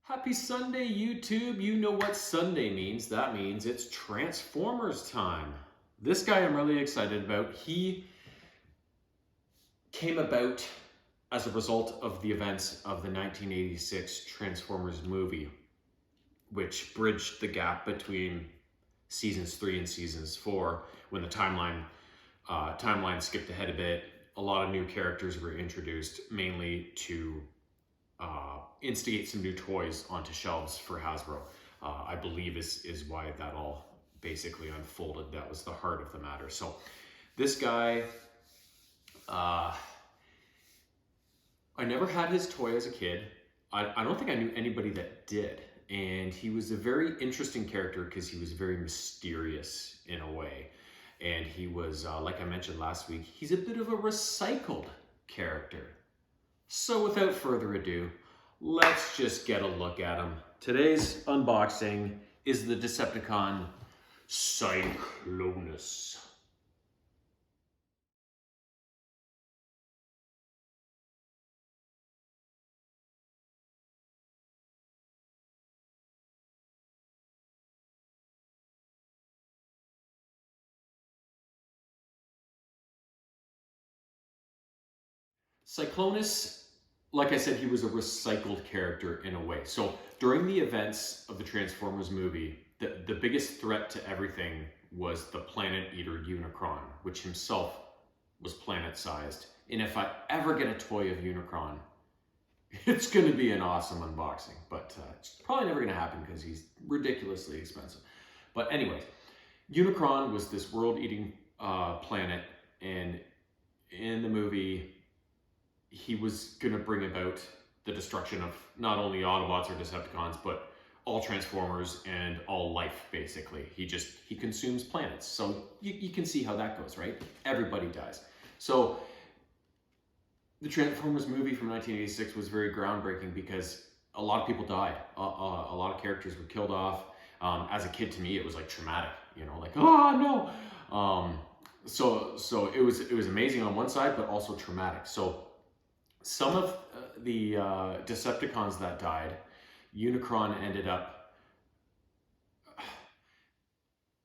Happy Sunday, YouTube. You know what Sunday means. That means it's Transformers time. This guy I'm really excited about. He came about as a result of the events of the 1986 Transformers movie, which bridged the gap between seasons 3 and seasons 4 when the timeline skipped ahead a bit. A lot of new characters were introduced, mainly to instigate some new toys onto shelves for Hasbro. I believe is why that all basically unfolded. That was the heart of the matter. So this guy, I never had his toy as a kid. I don't think I knew anybody that did. And he was a very interesting character because he was very mysterious in a way. And he was, like I mentioned last week, he's a bit of a recycled character. So without further ado, let's just get a look at him. Today's unboxing is the Decepticon Cyclonus. Cyclonus, like I said, he was a recycled character in a way. So during the events of the Transformers movie, the biggest threat to everything was the planet eater Unicron, which himself was planet-sized. And if I ever get a toy of Unicron, it's going to be an awesome unboxing. But it's probably never going to happen because he's ridiculously expensive. But anyways, Unicron was this world-eating planet, and in the movie, he was going to bring about the destruction of not only Autobots or Decepticons, but all Transformers and all life, basically. He consumes planets. So you can see how that goes, right? Everybody dies. So the Transformers movie from 1986 was very groundbreaking because a lot of people died. A lot of characters were killed off. As a kid, to me, it was like traumatic, like, oh no. So it was amazing on one side, but also traumatic. So some of the Decepticons that died, Unicron ended up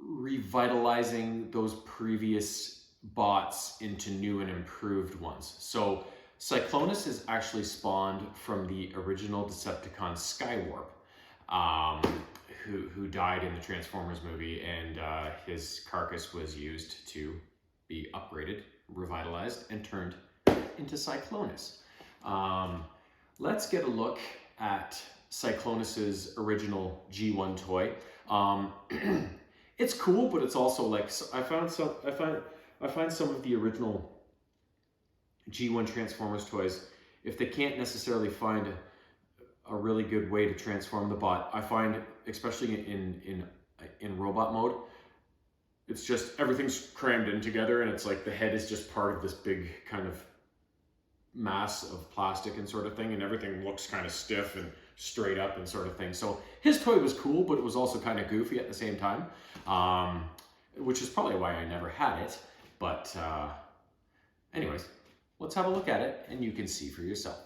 revitalizing those previous bots into new and improved ones. So Cyclonus is actually spawned from the original Decepticon Skywarp, who died in the Transformers movie, and his carcass was used to be upgraded, revitalized, and turned into Cyclonus. Let's get a look at Cyclonus's original G1 toy. It's cool, but it's also like I find some of the original G1 Transformers toys, if they can't necessarily find a really good way to transform the bot, I find, especially in robot mode, it's just everything's crammed in together, and it's like the head is just part of this big kind of mass of plastic and sort of thing, and everything looks kind of stiff and straight up and sort of thing. So his toy was cool, but it was also kind of goofy at the same time, which is probably why I never had it. But anyways, let's have a look at it and you can see for yourself.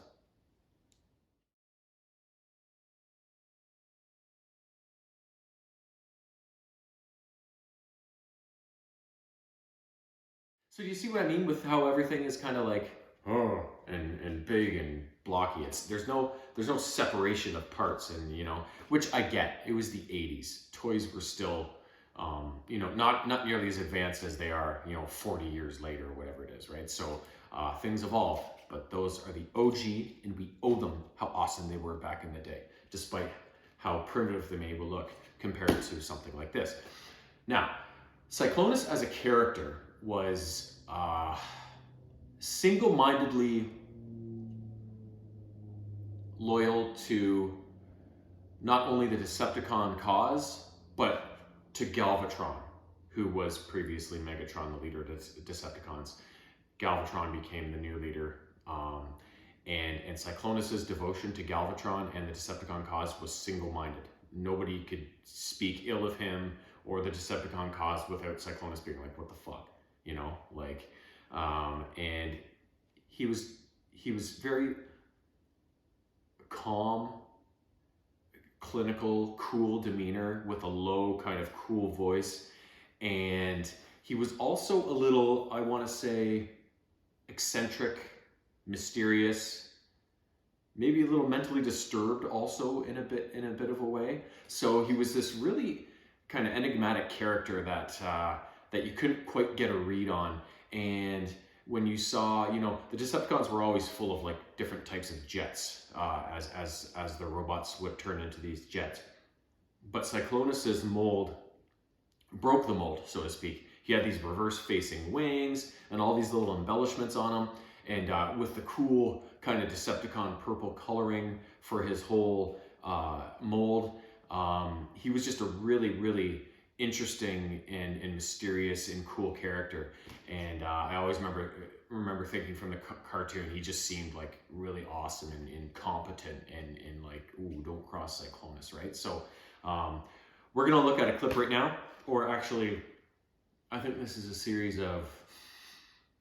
So do you see what I mean with how everything is kind of like, oh, and big and blocky? There's no separation of parts, and which I get. It was the 80s. Toys were still not nearly as advanced as they are 40 years later or whatever it is, right? So things evolve, but those are the OG, and we owe them how awesome they were back in the day, despite how primitive they may look compared to something like this. Now, Cyclonus as a character was single-mindedly loyal to not only the Decepticon cause, but to Galvatron, who was previously Megatron, the leader of Decepticons. Galvatron became the new leader, and Cyclonus's devotion to Galvatron and the Decepticon cause was single-minded. Nobody could speak ill of him or the Decepticon cause without Cyclonus being like, what the fuck? And he was very calm, clinical, cool demeanor with a low kind of cool voice. And he was also a little, I want to say, eccentric, mysterious, maybe a little mentally disturbed also in a bit of a way. So he was this really kind of enigmatic character that you couldn't quite get a read on. And when you saw, you know, the Decepticons were always full of like different types of jets as the robots would turn into these jets. But Cyclonus's mold broke the mold, so to speak. He had these reverse-facing wings and all these little embellishments on him, and with the cool kind of Decepticon purple coloring for his whole mold. He was just a really, really interesting and mysterious and cool character. And I always remember thinking from the cartoon, he just seemed like really awesome and competent and like, ooh, don't cross Cyclonus, right? So we're gonna look at a clip right now, or actually, I think this is a series of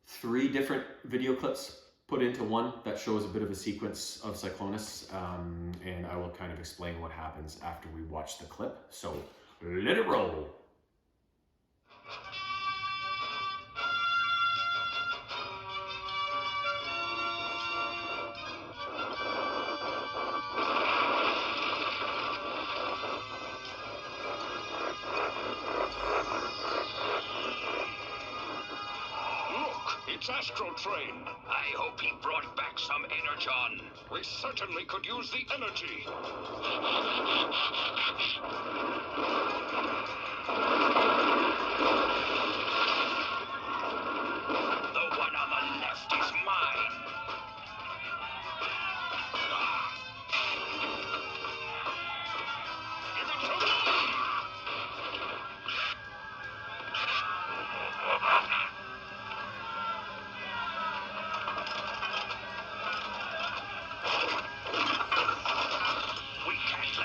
3 different video clips put into one that shows a bit of a sequence of Cyclonus, and I will kind of explain what happens after we watch the clip. So let it roll. It's Astrotrain. I hope he brought back some Energon. We certainly could use the energy. The one on the left is mine. Give it to me!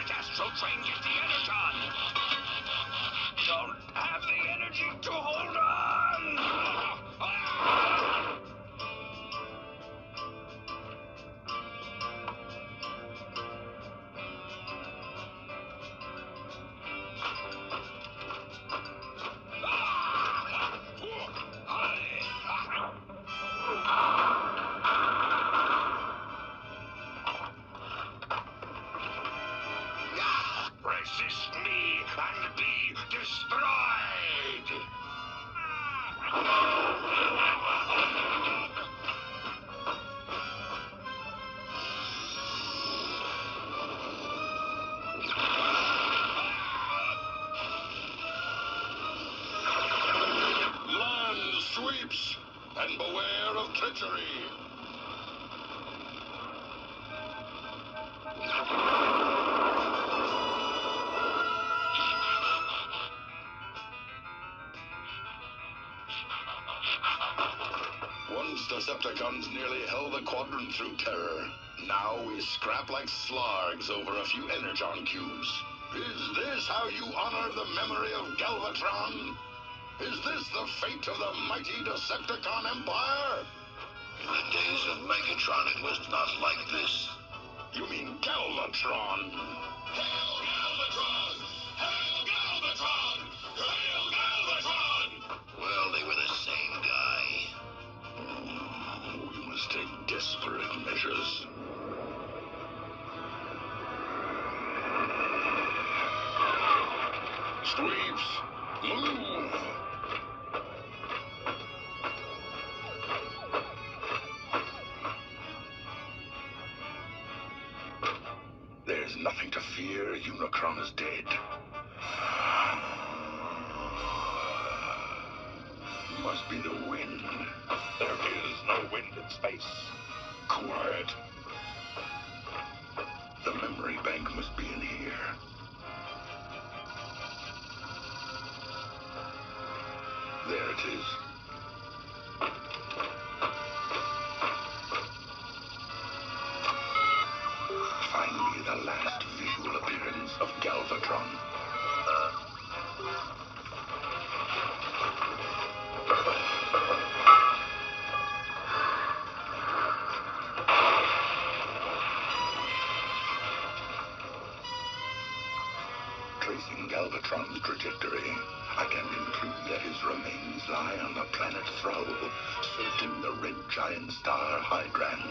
Astrotrain, get the Energon! Don't have the energy to hold on! Resist me and be destroyed! Land sweeps, and beware of treachery. Once Decepticons nearly held the quadrant through terror. Now we scrap like slargs over a few Energon cubes. Is this how you honor the memory of Galvatron? Is this the fate of the mighty Decepticon Empire? In the days of Megatron, it was not like this. You mean Galvatron? Hail Galvatron! Hail Galvatron! Hail Galvatron! Well, they were the same guy. We must take desperate measures. Sweeps, move! There's nothing to fear. Unicron is dead. Must be the wind. There is no wind in space. Quiet. The memory bank must be in here. There it is. Find me the last visual appearance of Galvatron. Galvatron's trajectory, I can conclude that his remains lie on the planet Thrall, circling the red giant star Hydran.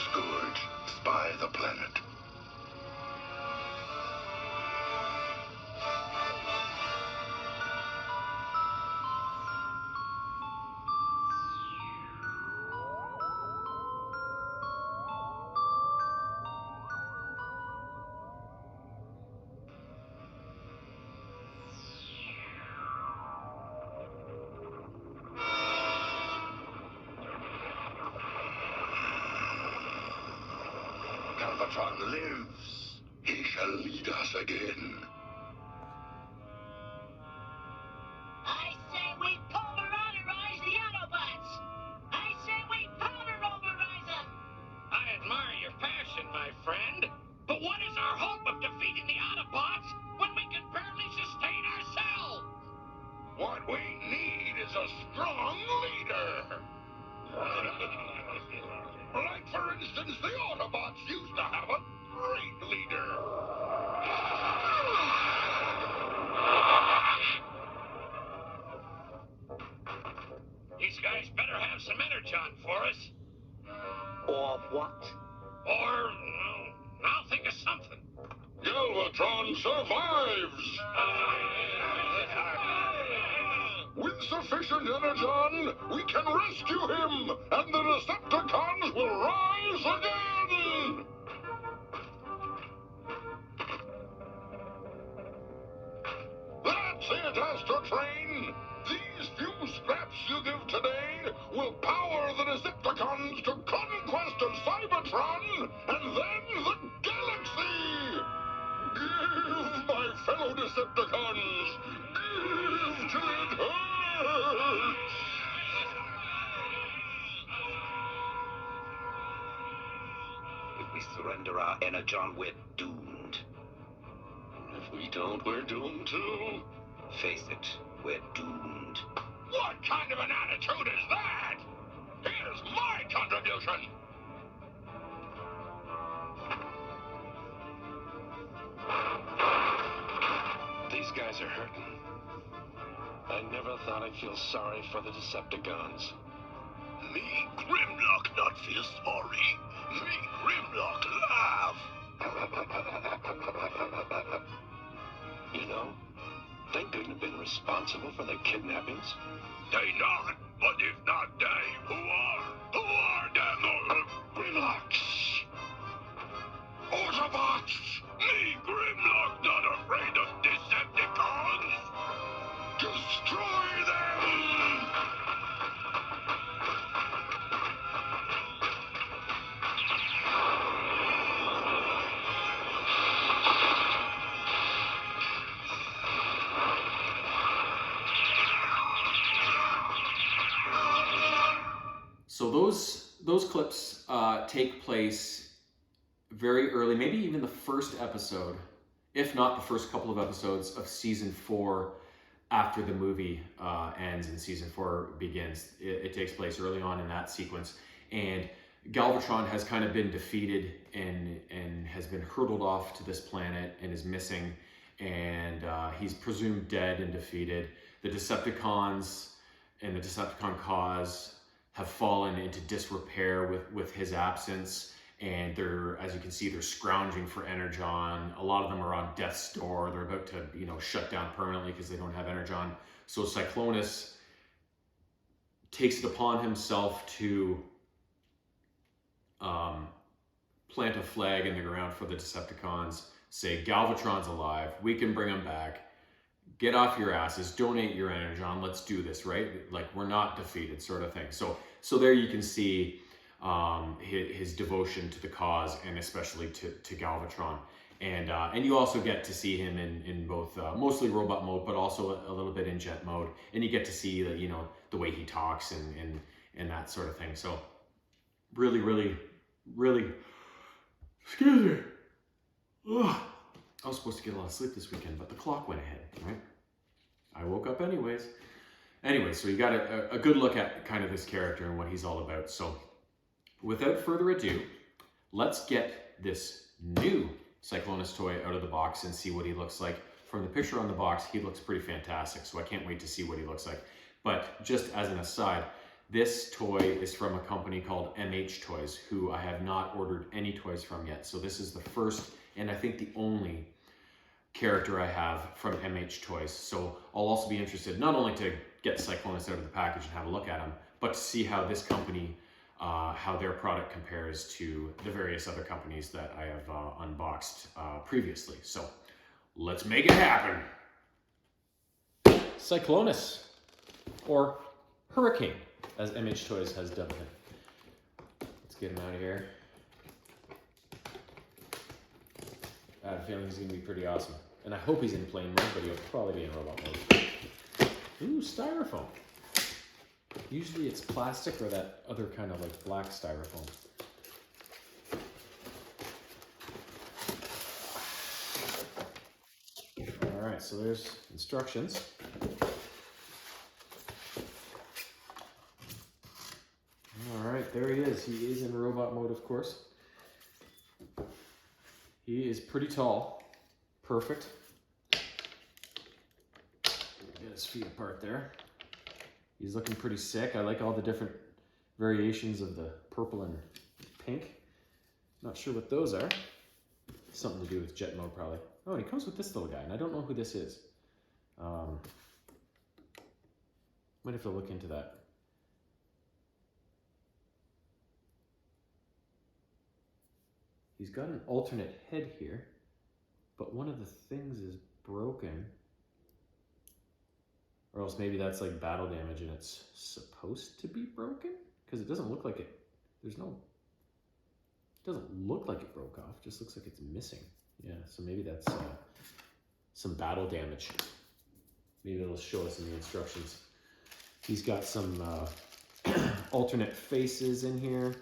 Scourge, spy the planet. Galvatron lives. He shall lead us again. I say we pulverize the Autobots! I say we powder-overize them! I admire your passion, my friend. But what is our hope of defeating the Autobots when we can barely sustain ourselves? What we need is a strong leader. Like, for instance, the Autobots used to have a great leader. These guys better have some energon for us. Or what? Or, I'll think of something. Galvatron survives. With sufficient energon, we can rescue him, and the Decepticons will rise again! That's it, Astrotrain! These few scraps you give today will power the Decepticons to conquest of Cybertron, and then the galaxy! Give, my fellow Decepticons! Give till it hurts! If we surrender our energon, we're doomed. If we don't, we're doomed too. Face it, we're doomed. What kind of an attitude is that? Here's my contribution. These guys are hurting. I never thought I'd feel sorry for the Decepticons. Me, Grimlock, not feel sorry. Me, Grimlock, laugh. You know, they couldn't have been responsible for the kidnappings. They not, but if not they, who are? Who are them? Grimlock! Autobots! Me, Grimlock, not afraid of Decepticons. Destroy them! So those clips take place very early, maybe even the first episode, if not the first couple of episodes of season 4 after the movie ends and season 4 begins. It takes place early on in that sequence. And Galvatron has kind of been defeated and has been hurtled off to this planet and is missing. And he's presumed dead and defeated. The Decepticons and the Decepticon cause have fallen into disrepair with his absence, and they're, as you can see, they're scrounging for energon. A lot of them are on death's door. They're about to, shut down permanently because they don't have energon. So Cyclonus takes it upon himself to plant a flag in the ground for the Decepticons, say, Galvatron's alive, we can bring him back. Get off your asses, donate your energon, let's do this, right? Like, we're not defeated, sort of thing. So there you can see his devotion to the cause, and especially to Galvatron. And you also get to see him in both mostly robot mode, but also a little bit in jet mode. And you get to see the way he talks and that sort of thing. So really, really, really, excuse me. Ugh. I was supposed to get a lot of sleep this weekend, but the clock went ahead, right? I woke up anyways. Anyway, so you got a good look at kind of this character and what he's all about. So without further ado, let's get this new Cyclonus toy out of the box and see what he looks like from the picture on the box, he looks pretty fantastic. So I can't wait to see what he looks like. But just as an aside, this toy is from a company called MH Toys, who I have not ordered any toys from yet. So this is the first, and I think the only character I have from MH Toys. So I'll also be interested not only to get Cyclonus out of the package and have a look at him, but to see how this company, how their product compares to the various other companies that I have unboxed previously. So let's make it happen. Cyclonus, or Hurricane, as MH Toys has dubbed him. Let's get him out of here. I have a feeling he's going to be pretty awesome. And I hope he's in plane mode, but he'll probably be in robot mode. Ooh, styrofoam. Usually it's plastic or that other kind of like black styrofoam. All right, so there's instructions. All right, there he is. He is in robot mode, of course. He is pretty tall. Perfect. Get his feet apart there. He's looking pretty sick. I like all the different variations of the purple and pink. Not sure what those are. Something to do with jet mode, probably. Oh, and he comes with this little guy, and I don't know who this is. Might have to look into that. He's got an alternate head here, but one of the things is broken. Or else maybe that's like battle damage and it's supposed to be broken? Because it doesn't look like it, it doesn't look like it broke off, it just looks like it's missing. Yeah, so maybe that's some battle damage. Maybe it'll show us in the instructions. He's got some alternate faces in here.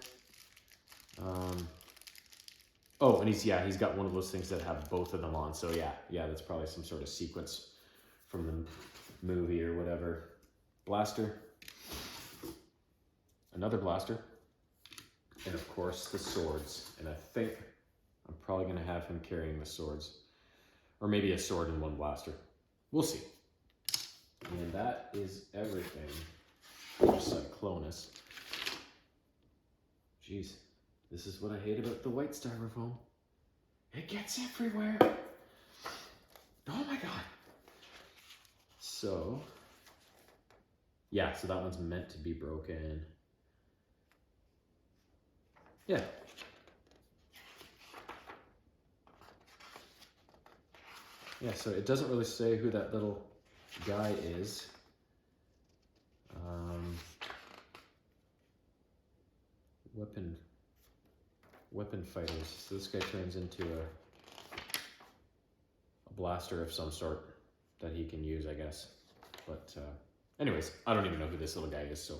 Oh, and he's got one of those things that have both of them on. So yeah, that's probably some sort of sequence from the movie or whatever. Blaster. Another blaster. And of course the swords. And I think I'm probably gonna have him carrying the swords. Or maybe a sword and one blaster. We'll see. And that is everything for Cyclonus. Jeez. This is what I hate about the white styrofoam. It gets everywhere. Oh my god. So, yeah, so that one's meant to be broken. Yeah. Yeah, so it doesn't really say who that little guy is. Weapon fighters. So this guy turns into a blaster of some sort that he can use, I guess. But anyways, I don't even know who this little guy is. So,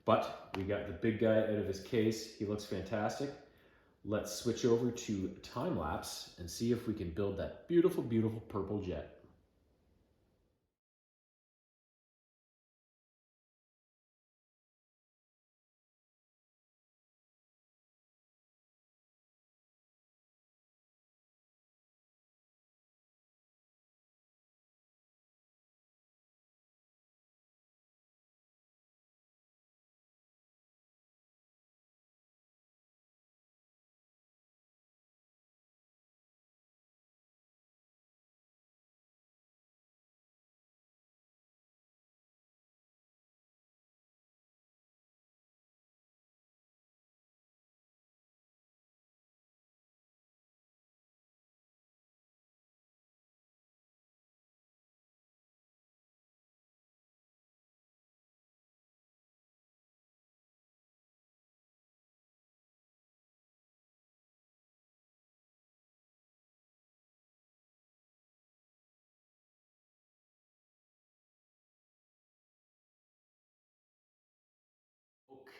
but we got the big guy out of his case. He looks fantastic. Let's switch over to time lapse and see if we can build that beautiful, beautiful purple jet.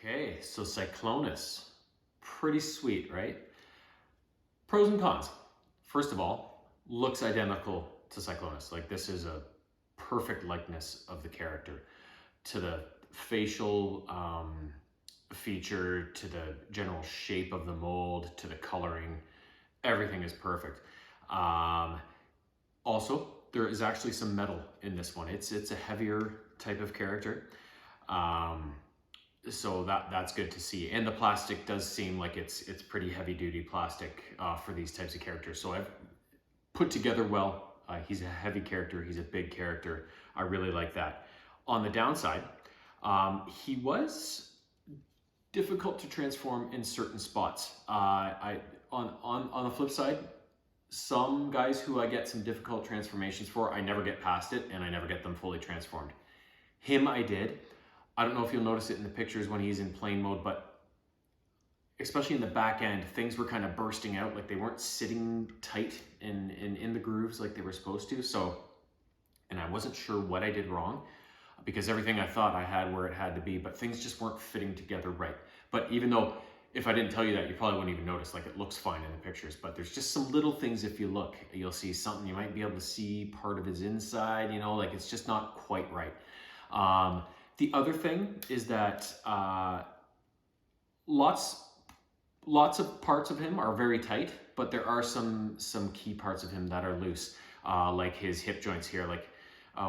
Okay, so Cyclonus, pretty sweet, right? Pros and cons. First of all, looks identical to Cyclonus. Like this is a perfect likeness of the character, to the facial feature, to the general shape of the mold, to the coloring. Everything is perfect. Also, there is actually some metal in this one. It's a heavier type of character. So that's good to see. And the plastic does seem like it's pretty heavy duty plastic for these types of characters. So I've put together well. He's a heavy character. He's a big character. I really like that. On the downside, he was difficult to transform in certain spots. On the flip side, some guys who I get some difficult transformations for, I never get past it and I never get them fully transformed. Him, I did. I don't know if you'll notice it in the pictures when he's in plane mode, but especially in the back end, things were kind of bursting out, like they weren't sitting tight in the grooves like they were supposed to. So, and I wasn't sure what I did wrong, because everything I thought I had where it had to be, but things just weren't fitting together right. But even though, if I didn't tell you that, you probably wouldn't even notice, like it looks fine in the pictures, but there's just some little things. If you look, you'll see something. You might be able to see part of his inside, you know, like it's just not quite right. The other thing is that lots of parts of him are very tight, but there are some key parts of him that are loose, like his hip joints here, like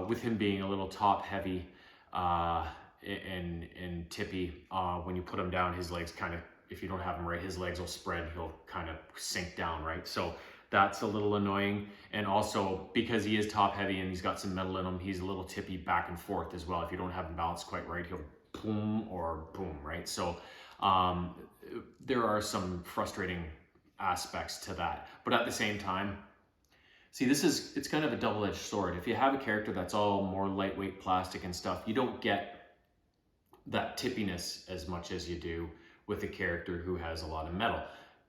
with him being a little top heavy and tippy, when you put him down, his legs kind of, if you don't have him right, his legs will spread, he'll kind of sink down, right? So that's a little annoying. And also because he is top heavy and he's got some metal in him, he's a little tippy back and forth as well. If you don't have him balanced quite right, he'll boom or boom, right? So there are some frustrating aspects to that. But at the same time, see, it's kind of a double-edged sword. If you have a character that's all more lightweight plastic and stuff, you don't get that tippiness as much as you do with a character who has a lot of metal.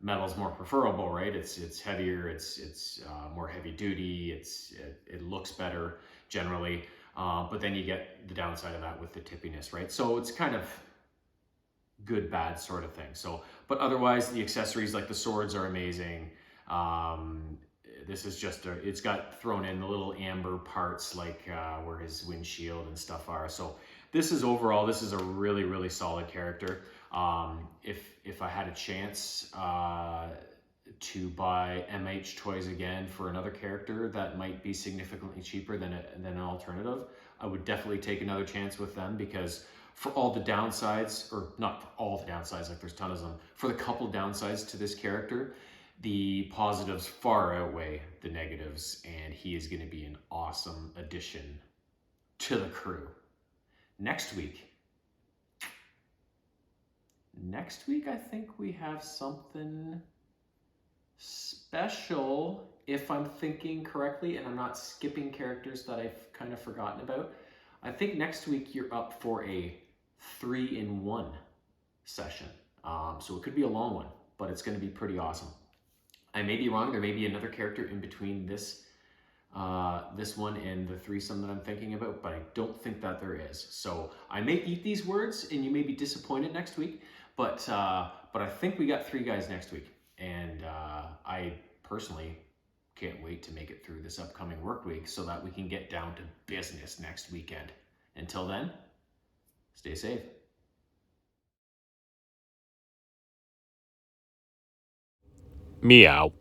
Metal's more preferable, right? It's heavier, it's more heavy duty, it looks better generally, but then you get the downside of that with the tippiness, right? So it's kind of good, bad sort of thing. So, but otherwise the accessories like the swords are amazing. This is just it's got thrown in the little amber parts, like where his windshield and stuff are. So this is overall, this is a really, really solid character. If I had a chance to buy MH Toys again for another character that might be significantly cheaper than an alternative, I would definitely take another chance with them, because for all the downsides, or not for all the downsides, like there's tons of them, for the couple downsides to this character, the positives far outweigh the negatives, and he is going to be an awesome addition to the crew. Next week, I think we have something special, if I'm thinking correctly, and I'm not skipping characters that I've kind of forgotten about. I think next week you're up for a 3-in-1 session. So it could be a long one, but it's going to be pretty awesome. I may be wrong. There may be another character in between this one and the threesome that I'm thinking about, but I don't think that there is. So I may eat these words and you may be disappointed next week, but I think we got 3 guys next week, and I personally can't wait to make it through this upcoming work week so that we can get down to business next weekend. Until then, stay safe. Meow.